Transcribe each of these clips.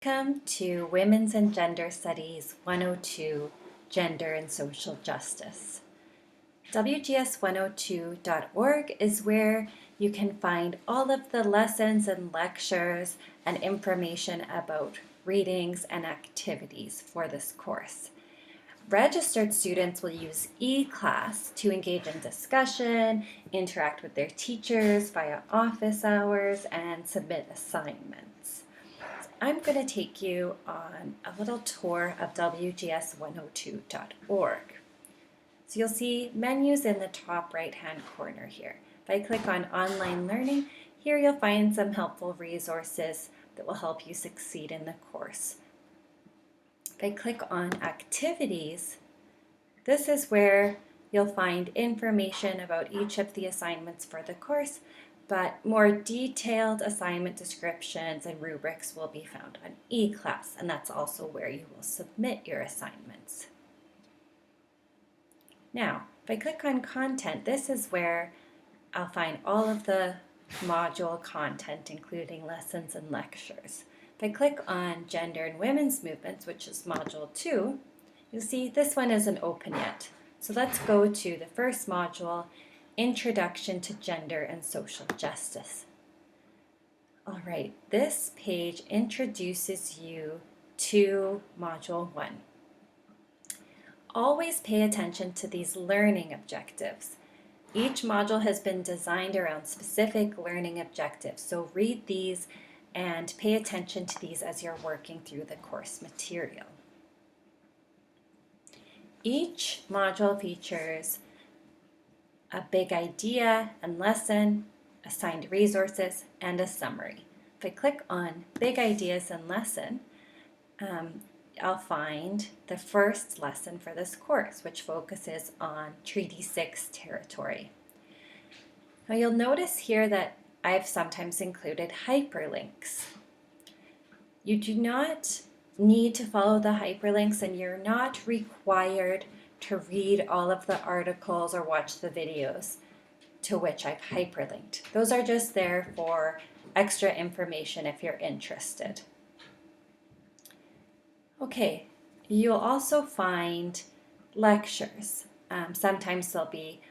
Welcome to Women's and Gender Studies 102, Gender and Social Justice. WGS102.org is where you can find all of the lessons and lectures and information about readings and activities for this course. Registered students will use eClass to engage in discussion, interact with their teachers via office hours, and submit assignments. I'm going to take you on a little tour of WGS102.org. So you'll see menus in the top right-hand corner here. If I click on Online Learning, here you'll find some helpful resources that will help you succeed in the course. If I click on Activities, this is where you'll find information about each of the assignments for the course, but more detailed assignment descriptions and rubrics will be found on eClass, and that's also where you will submit your assignments. Now, if I click on Content, this is where I'll find all of the module content, including lessons and lectures. If I click on Gender and Women's Movements, which is Module 2, you'll see this one isn't open yet. So let's go to the first module, Introduction to Gender and Social Justice. All right, this page introduces you to Module 1. Always pay attention to these learning objectives. Each module has been designed around specific learning objectives, so read these and pay attention to these as you're working through the course material. Each module features a big idea and lesson, assigned resources, and a summary. If I click on Big Ideas and Lesson, I'll find the first lesson for this course, which focuses on Treaty 6 territory. Now you'll notice here that I've sometimes included hyperlinks. You do not need to follow the hyperlinks, and you're not required to read all of the articles or watch the videos to which I've hyperlinked. Those are just there for extra information if you're interested. Okay, you'll also find lectures. Sometimes they'll be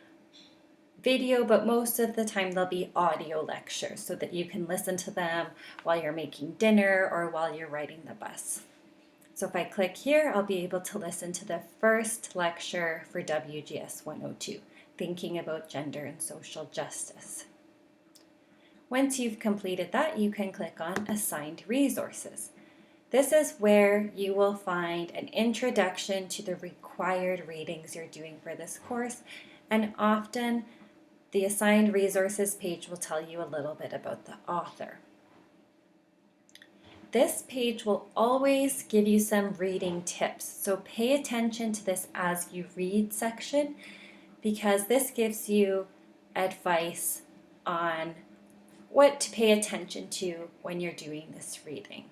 video, but most of the time they'll be audio lectures so that you can listen to them while you're making dinner or while you're riding the bus. So if I click here, I'll be able to listen to the first lecture for WGS 102, Thinking About Gender and Social Justice. Once you've completed that, you can click on Assigned Resources. This is where you will find an introduction to the required readings you're doing for this course, and often the Assigned Resources page will tell you a little bit about the author. This page will always give you some reading tips, so pay attention to this as you read section, because this gives you advice on what to pay attention to when you're doing this reading.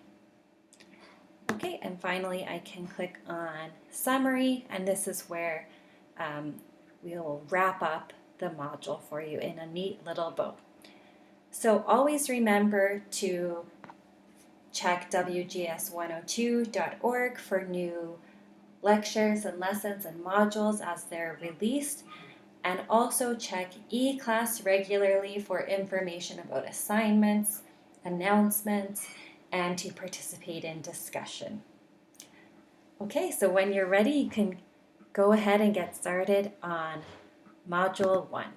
Okay, and finally I can click on Summary, and this is where we will wrap up the module for you in a neat little bow. So always remember to check WGS102.org for new lectures and lessons and modules as they're released, and also check eClass regularly for information about assignments, announcements, and to participate in discussion. Okay, so when you're ready, you can go ahead and get started on Module 1.